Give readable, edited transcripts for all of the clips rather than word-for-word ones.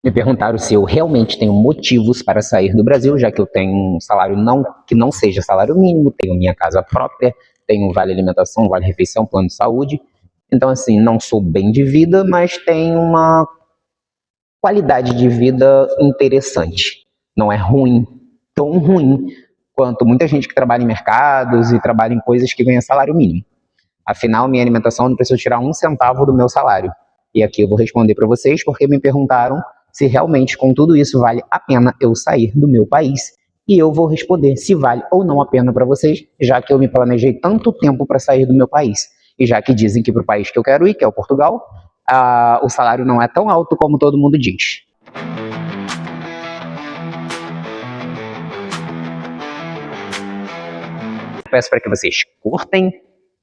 Me perguntaram se eu realmente tenho motivos para sair do Brasil, já que eu tenho um salário que não seja salário mínimo, tenho minha casa própria, tenho vale alimentação, vale refeição, plano de saúde. Então, assim, não sou bem de vida, mas tenho uma qualidade de vida interessante. Não é ruim, tão ruim quanto muita gente que trabalha em mercados e trabalha em coisas que ganha salário mínimo. Afinal, minha alimentação não precisa tirar um centavo do meu salário. E aqui eu vou responder para vocês porque me perguntaram se realmente com tudo isso vale a pena eu sair do meu país. E eu vou responder se vale ou não a pena para vocês, já que eu me planejei tanto tempo para sair do meu país. E já que dizem que para o país que eu quero ir, que é o Portugal, o salário não é tão alto como todo mundo diz. Peço para que vocês curtem,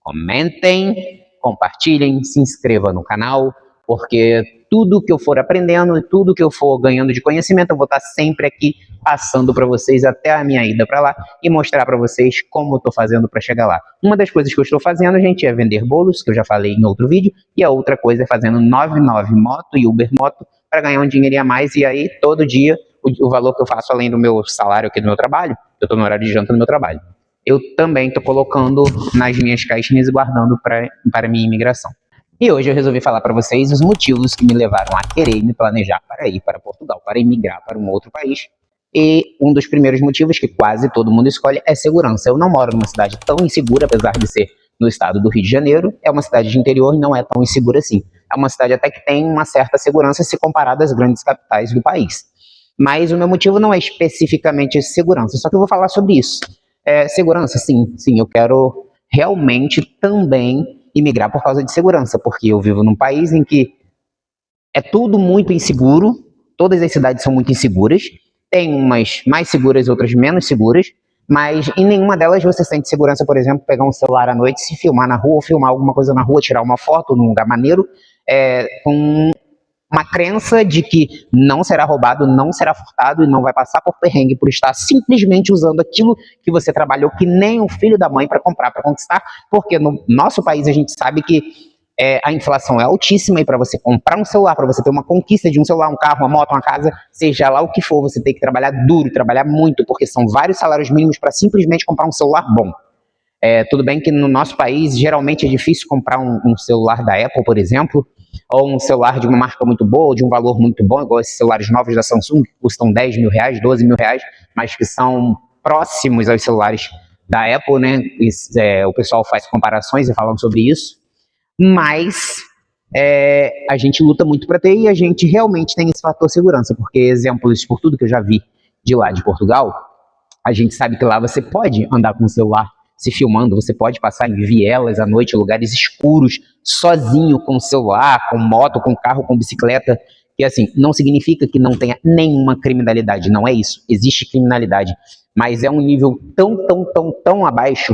comentem, compartilhem, se inscrevam no canal, porque tudo que eu for aprendendo e tudo que eu for ganhando de conhecimento, eu vou estar sempre aqui passando para vocês até a minha ida para lá e mostrar para vocês como eu estou fazendo para chegar lá. Uma das coisas que eu estou fazendo, gente, é vender bolos, que eu já falei em outro vídeo, e a outra coisa é fazendo 99 moto e Uber moto para ganhar um dinheirinho a mais, e aí todo dia o valor que eu faço além do meu salário aqui do meu trabalho, eu estou no horário de janta no meu trabalho, eu também estou colocando nas minhas caixinhas e guardando para minha imigração. E hoje eu resolvi falar para vocês os motivos que me levaram a querer me planejar para ir para Portugal, para imigrar para um outro país. E um dos primeiros motivos que quase todo mundo escolhe é segurança. Eu não moro numa cidade tão insegura, apesar de ser no estado do Rio de Janeiro. É uma cidade de interior e não é tão insegura assim. É uma cidade até que tem uma certa segurança se comparada às grandes capitais do país. Mas o meu motivo não é especificamente segurança, só que eu vou falar sobre isso. Segurança, sim, eu quero realmente também imigrar por causa de segurança, porque eu vivo num país em que é tudo muito inseguro, todas as cidades são muito inseguras, tem umas mais seguras, outras menos seguras, mas em nenhuma delas você sente segurança, por exemplo, pegar um celular à noite, se filmar na rua, ou filmar alguma coisa na rua, tirar uma foto num lugar maneiro, com uma crença de que não será roubado, não será furtado e não vai passar por perrengue por estar simplesmente usando aquilo que você trabalhou que nem um filho da mãe para comprar, para conquistar, porque no nosso país a gente sabe que a inflação é altíssima e para você comprar um celular, para você ter uma conquista de um celular, um carro, uma moto, uma casa, seja lá o que for, você tem que trabalhar duro, trabalhar muito, porque são vários salários mínimos para simplesmente comprar um celular bom. Tudo bem que no nosso país geralmente é difícil comprar um celular da Apple, por exemplo, ou um celular de uma marca muito boa, ou de um valor muito bom, igual esses celulares novos da Samsung, que custam 10 mil reais, 12 mil reais, mas que são próximos aos celulares da Apple, né? O pessoal faz comparações e falam sobre isso, mas a gente luta muito para ter e a gente realmente tem esse fator segurança, porque exemplos por tudo que eu já vi de lá de Portugal, a gente sabe que lá você pode andar com o celular se filmando, você pode passar em vielas à noite, lugares escuros, sozinho, com celular, com moto, com carro, com bicicleta, que assim, não significa que não tenha nenhuma criminalidade, não é isso, existe criminalidade, mas é um nível tão abaixo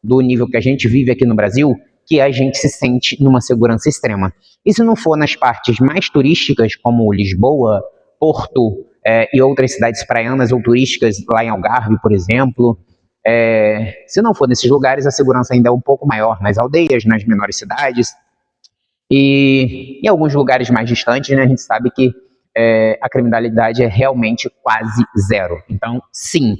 do nível que a gente vive aqui no Brasil, que a gente se sente numa segurança extrema. E se não for nas partes mais turísticas, como Lisboa, Porto, e outras cidades praianas ou turísticas, lá em Algarve, por exemplo, se não for nesses lugares, a segurança ainda é um pouco maior, nas aldeias, nas menores cidades, e em alguns lugares mais distantes, né, a gente sabe que a criminalidade é realmente quase zero. Então, sim,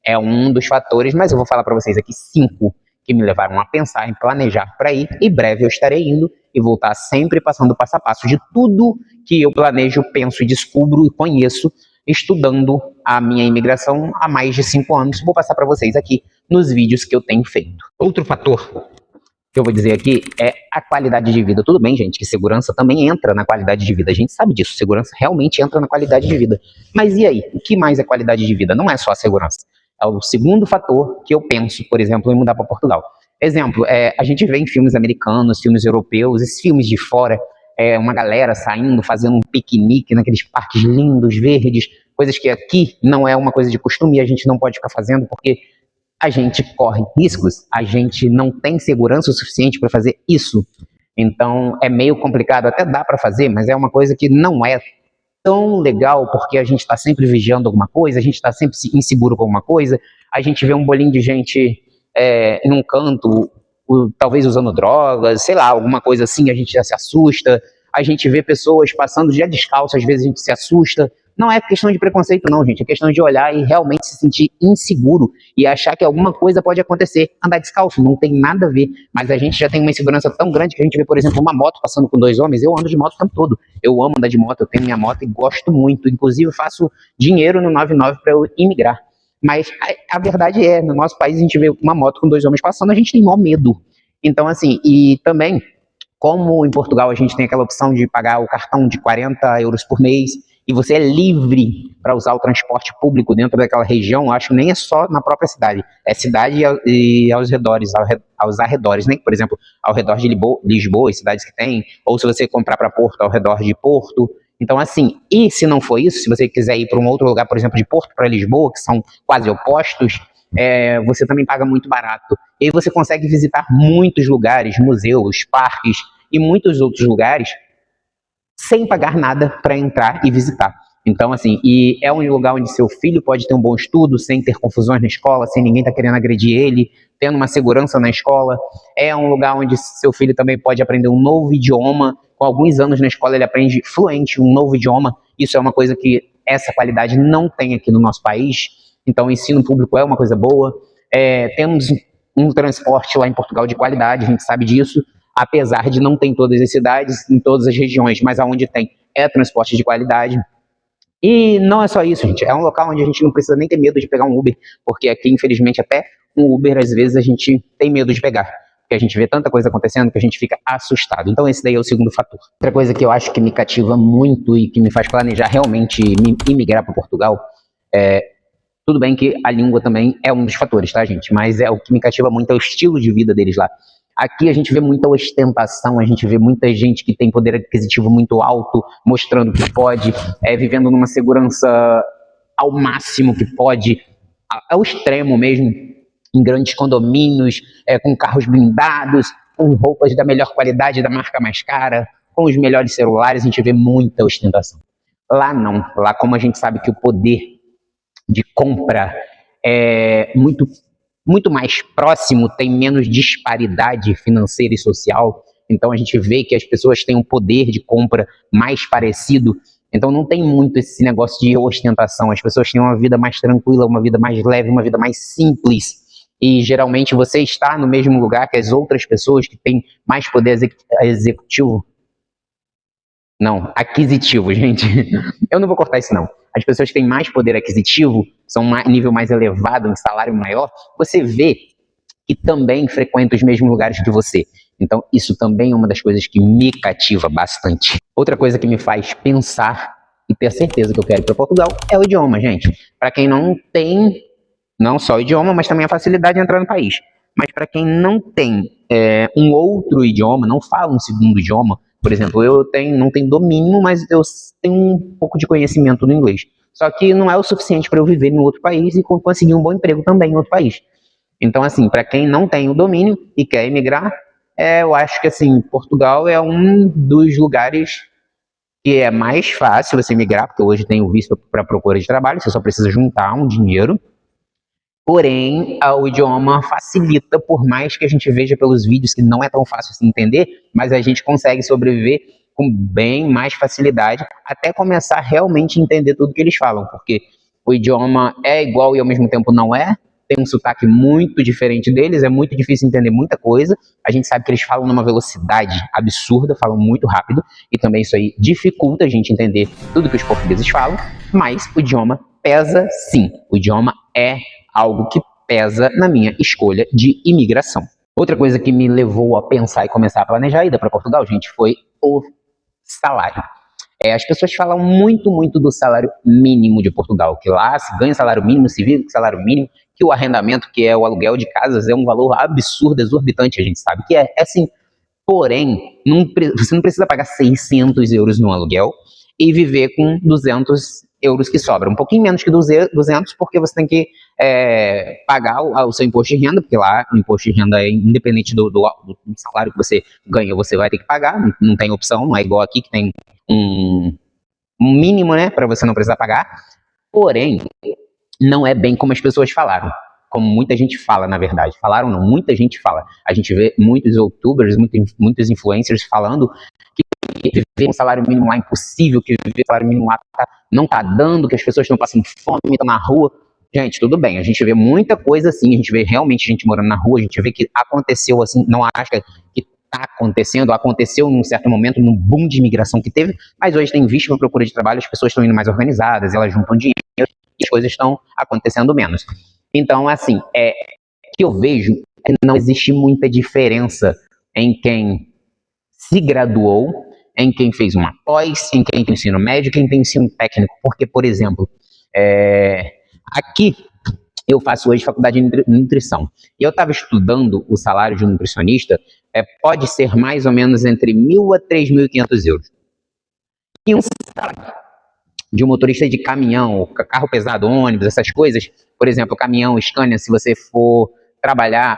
é um dos fatores, mas eu vou falar para vocês aqui 5 que me levaram a pensar em planejar para ir, e breve eu estarei indo e vou estar sempre passando passo a passo de tudo que eu planejo, penso, descubro e conheço, estudando a minha imigração há mais de 5 anos. Vou passar para vocês aqui nos vídeos que eu tenho feito. Outro fator que eu vou dizer aqui é a qualidade de vida. Tudo bem, gente, que segurança também entra na qualidade de vida. A gente sabe disso, segurança realmente entra na qualidade de vida. Mas e aí? O que mais é qualidade de vida? Não é só a segurança. É o segundo fator que eu penso, por exemplo, em mudar para Portugal. Exemplo, a gente vê em filmes americanos, filmes europeus, esses filmes de fora, uma galera saindo, fazendo um piquenique naqueles parques lindos, verdes, coisas que aqui não é uma coisa de costume e a gente não pode ficar fazendo porque a gente corre riscos, a gente não tem segurança o suficiente para fazer isso. Então é meio complicado, até dá para fazer, mas é uma coisa que não é tão legal, porque a gente está sempre vigiando alguma coisa, a gente está sempre inseguro com alguma coisa, a gente vê um bolinho de gente em um canto, talvez usando drogas, sei lá, alguma coisa assim, a gente já se assusta, a gente vê pessoas passando já descalço, às vezes a gente se assusta. Não é questão de preconceito não, gente, é questão de olhar e realmente se sentir inseguro e achar que alguma coisa pode acontecer. Andar descalço não tem nada a ver, mas a gente já tem uma insegurança tão grande que a gente vê, por exemplo, uma moto passando com 2 homens. Eu ando de moto o tempo todo, eu amo andar de moto, eu tenho minha moto e gosto muito, inclusive faço dinheiro no 99 para eu imigrar. Mas a verdade é, no nosso país a gente vê uma moto com 2 homens passando, a gente tem maior medo. Então assim, e também, como em Portugal a gente tem aquela opção de pagar o cartão de 40 euros por mês, e você é livre para usar o transporte público dentro daquela região, acho que nem é só na própria cidade, é cidade e aos redores, aos arredores, né? Por exemplo, ao redor de Lisboa, as cidades que tem, ou se você comprar para Porto, ao redor de Porto. Então, assim, e se não for isso, se você quiser ir para um outro lugar, por exemplo, de Porto para Lisboa, que são quase opostos, você também paga muito barato. E aí você consegue visitar muitos lugares, museus, parques e muitos outros lugares, sem pagar nada para entrar e visitar. Então, assim, e é um lugar onde seu filho pode ter um bom estudo, sem ter confusões na escola, sem ninguém estar querendo agredir ele, tendo uma segurança na escola. É um lugar onde seu filho também pode aprender um novo idioma. Com alguns anos na escola ele aprende fluente um novo idioma. Isso é uma coisa que essa qualidade não tem aqui no nosso país. Então, o ensino público é uma coisa boa. Temos um transporte lá em Portugal de qualidade, a gente sabe disso, apesar de não ter em todas as cidades, em todas as regiões, mas aonde tem é transporte de qualidade. E não é só isso, gente, é um local onde a gente não precisa nem ter medo de pegar um Uber, porque aqui, infelizmente, até um Uber, às vezes, a gente tem medo de pegar, porque a gente vê tanta coisa acontecendo que a gente fica assustado. Então esse daí é o segundo fator. Outra coisa que eu acho que me cativa muito e que me faz planejar realmente imigrar para Portugal, tudo bem que a língua também é um dos fatores, tá, gente? Mas o que me cativa muito é o estilo de vida deles lá. Aqui a gente vê muita ostentação, a gente vê muita gente que tem poder aquisitivo muito alto, mostrando que pode, vivendo numa segurança ao máximo que pode, ao extremo mesmo, em grandes condomínios, com carros blindados, com roupas da melhor qualidade, da marca mais cara, com os melhores celulares, a gente vê muita ostentação. Lá não, lá como a gente sabe que o poder de compra é muito mais próximo, tem menos disparidade financeira e social, então a gente vê que as pessoas têm um poder de compra mais parecido, então não tem muito esse negócio de ostentação, as pessoas têm uma vida mais tranquila, uma vida mais leve, uma vida mais simples, e geralmente você está no mesmo lugar que as outras pessoas que têm mais poder executivo, não, aquisitivo, gente, eu não vou cortar isso não. As pessoas que têm mais poder aquisitivo, são um nível mais elevado, um salário maior, você vê que também frequenta os mesmos lugares que você. Então, isso também é uma das coisas que me cativa bastante. Outra coisa que me faz pensar e ter certeza que eu quero ir para Portugal é o idioma, gente. Para quem não tem, não só o idioma, mas também a facilidade de entrar no país. Mas para quem não tem um outro idioma, não fala um segundo idioma, por exemplo, eu não tenho domínio, mas eu tenho um pouco de conhecimento no inglês. Só que não é o suficiente para eu viver em outro país e conseguir um bom emprego também em outro país. Então, assim, para quem não tem o domínio e quer emigrar, eu acho que, assim, Portugal é um dos lugares que é mais fácil você emigrar, porque hoje tem o visto para procura de trabalho, você só precisa juntar um dinheiro. Porém, o idioma facilita, por mais que a gente veja pelos vídeos que não é tão fácil se entender, mas a gente consegue sobreviver com bem mais facilidade, até começar realmente a entender tudo que eles falam, porque o idioma é igual e ao mesmo tempo não é, tem um sotaque muito diferente deles, é muito difícil entender muita coisa, a gente sabe que eles falam numa velocidade absurda, falam muito rápido, e também isso aí dificulta a gente entender tudo que os portugueses falam, mas o idioma pesa sim, o idioma é algo que pesa na minha escolha de imigração. Outra coisa que me levou a pensar e começar a planejar a ida para Portugal, gente, foi o salário. As pessoas falam muito, muito do salário mínimo de Portugal, que lá se ganha salário mínimo, se vive com salário mínimo, que o arrendamento, que é o aluguel de casas, é um valor absurdo, exorbitante, a gente sabe que é assim. Porém, você não precisa pagar 600 euros no aluguel e viver com 200 euros que sobra. Um pouquinho menos que 200, porque você tem que pagar o seu imposto de renda, porque lá o imposto de renda é independente do salário que você ganha, você vai ter que pagar, não tem opção, não é igual aqui que tem um mínimo, né, para você não precisar pagar. Porém, não é bem como as pessoas falaram. Como muita gente fala, na verdade. Falaram não, muita gente fala. A gente vê muitos youtubers, muitos influencers falando que viver um salário mínimo lá é impossível, que viver um salário mínimo lá não tá dando, que as pessoas estão passando fome, estão na rua. Gente, tudo bem, a gente vê muita coisa assim, a gente vê realmente gente morando na rua, a gente vê que aconteceu assim, não acha que está acontecendo, aconteceu num certo momento, num boom de imigração que teve, mas hoje tem visto para procura de trabalho, as pessoas estão indo mais organizadas, elas juntam dinheiro e as coisas estão acontecendo menos. Então, assim, o que eu vejo é que não existe muita diferença em quem se graduou, em quem fez uma pós, em quem tem ensino médio, quem tem ensino técnico, porque, por exemplo, aqui eu faço hoje faculdade de nutrição. E eu estava estudando o salário de um nutricionista, pode ser mais ou menos entre 1.000 a 3.500 euros. E um salário de um motorista de caminhão, carro pesado, ônibus, essas coisas, por exemplo, caminhão, Scania, se você for trabalhar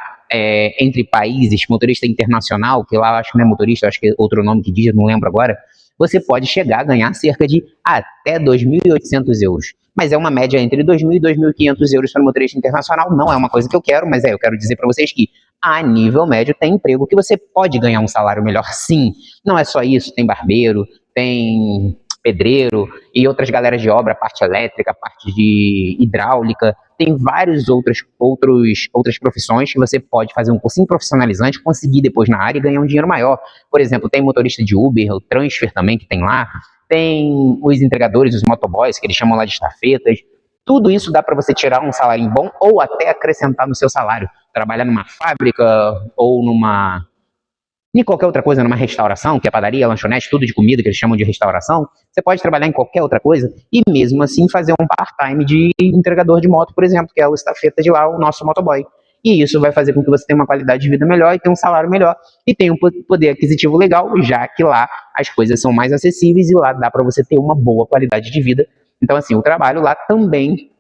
entre países, motorista internacional, que lá eu acho que não é motorista, eu acho que é outro nome que diz, eu não lembro agora, você pode chegar a ganhar cerca de até 2.800 euros. Mas é uma média entre 2.000 e 2.500 euros para motorista internacional. Não é uma coisa que eu quero, mas eu quero dizer para vocês que a nível médio tem emprego que você pode ganhar um salário melhor, sim. Não é só isso, tem barbeiro, tem pedreiro e outras galeras de obra, parte elétrica, parte de hidráulica, tem várias outras profissões que você pode fazer um cursinho profissionalizante, conseguir depois na área e ganhar um dinheiro maior. Por exemplo, tem motorista de Uber, o Transfer também que tem lá, tem os entregadores, os motoboys, que eles chamam lá de estafetas. Tudo isso dá para você tirar um salário bom ou até acrescentar no seu salário. Trabalhar numa fábrica ou em qualquer outra coisa, numa restauração, que é padaria, lanchonete, tudo de comida que eles chamam de restauração, você pode trabalhar em qualquer outra coisa e mesmo assim fazer um part-time de entregador de moto, por exemplo, que é o estafeta de lá, o nosso motoboy. E isso vai fazer com que você tenha uma qualidade de vida melhor e tenha um salário melhor e tenha um poder aquisitivo legal, já que lá as coisas são mais acessíveis e lá dá para você ter uma boa qualidade de vida. Então, assim, o trabalho lá também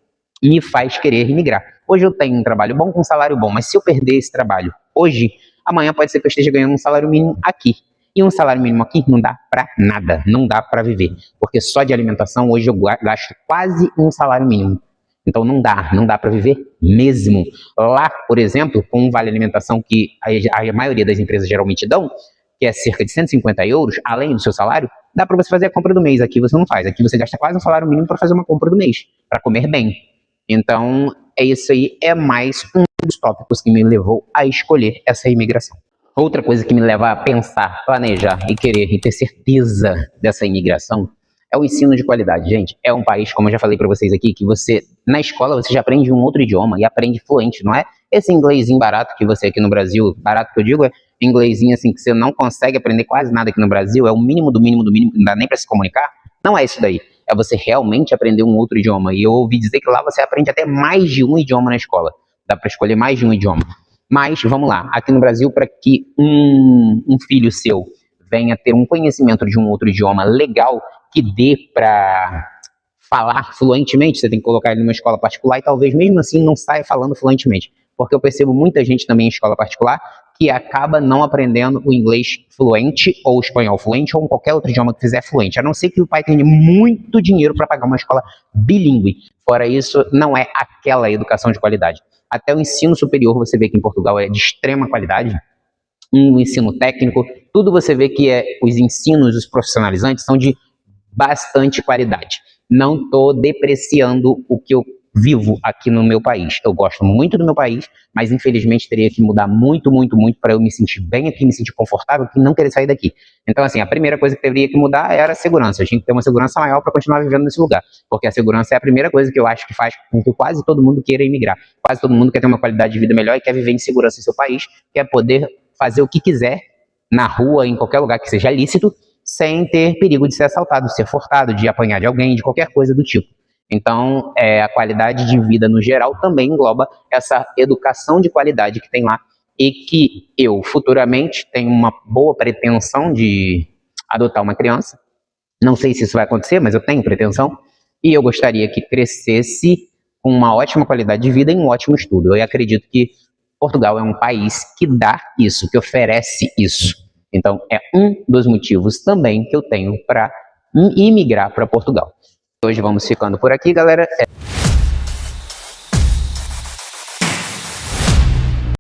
me faz querer migrar. Hoje eu tenho um trabalho bom com um salário bom, mas se eu perder esse trabalho hoje, amanhã pode ser que eu esteja ganhando um salário mínimo aqui. E um salário mínimo aqui não dá para nada, não dá para viver. Porque só de alimentação hoje eu gasto quase um salário mínimo. Então não dá para viver mesmo. Lá, por exemplo, com um vale alimentação que a maioria das empresas geralmente dão, que é cerca de 150 euros, além do seu salário, dá para você fazer a compra do mês. Aqui você não faz. Aqui você gasta quase um salário mínimo para fazer uma compra do mês, para comer bem. Então, isso aí é mais um dos tópicos que me levou a escolher essa imigração. Outra coisa que me leva a pensar, planejar e querer e ter certeza dessa imigração é o ensino de qualidade. Gente, é um país, como eu já falei para vocês aqui, que você, na escola, você já aprende um outro idioma e aprende fluente, não é esse inglesinho barato que você aqui no Brasil, barato que eu digo, é inglesinho assim que você não consegue aprender quase nada aqui no Brasil, é o mínimo do mínimo do mínimo, que não dá nem para se comunicar. Não é isso daí. É você realmente aprender um outro idioma. E eu ouvi dizer que lá você aprende até mais de um idioma na escola. Dá para escolher mais de um idioma. Mas, vamos lá, aqui no Brasil, para que um filho seu venha ter um conhecimento de um outro idioma legal, que dê para falar fluentemente, você tem que colocar ele numa escola particular e talvez mesmo assim não saia falando fluentemente. Porque eu percebo muita gente também em escola particular que acaba não aprendendo o inglês fluente ou o espanhol fluente ou qualquer outro idioma que fizer fluente, a não ser que o pai tenha muito dinheiro para pagar uma escola bilíngue. Fora isso, não é aquela educação de qualidade. Até o ensino superior você vê que em Portugal é de extrema qualidade, um ensino técnico, tudo você vê que os ensinos, os profissionalizantes são de bastante qualidade. Não estou depreciando o que eu vivo aqui no meu país. Eu gosto muito do meu país, mas infelizmente teria que mudar muito, muito, muito para eu me sentir bem aqui, me sentir confortável e não querer sair daqui. Então, assim, a primeira coisa que teria que mudar era a segurança. A gente tem que ter uma segurança maior para continuar vivendo nesse lugar, porque a segurança é a primeira coisa que eu acho que faz com que quase todo mundo queira emigrar. Quase todo mundo quer ter uma qualidade de vida melhor e quer viver em segurança em seu país, quer poder fazer o que quiser na rua, em qualquer lugar que seja lícito, sem ter perigo de ser assaltado, de ser furtado, de apanhar de alguém, de qualquer coisa do tipo. Então, a qualidade de vida no geral também engloba essa educação de qualidade que tem lá e que eu futuramente tenho uma boa pretensão de adotar uma criança. Não sei se isso vai acontecer, mas eu tenho pretensão e eu gostaria que crescesse com uma ótima qualidade de vida e um ótimo estudo. Eu acredito que Portugal é um país que dá isso, que oferece isso. Então, é um dos motivos também que eu tenho para imigrar para Portugal. Hoje vamos ficando por aqui, galera.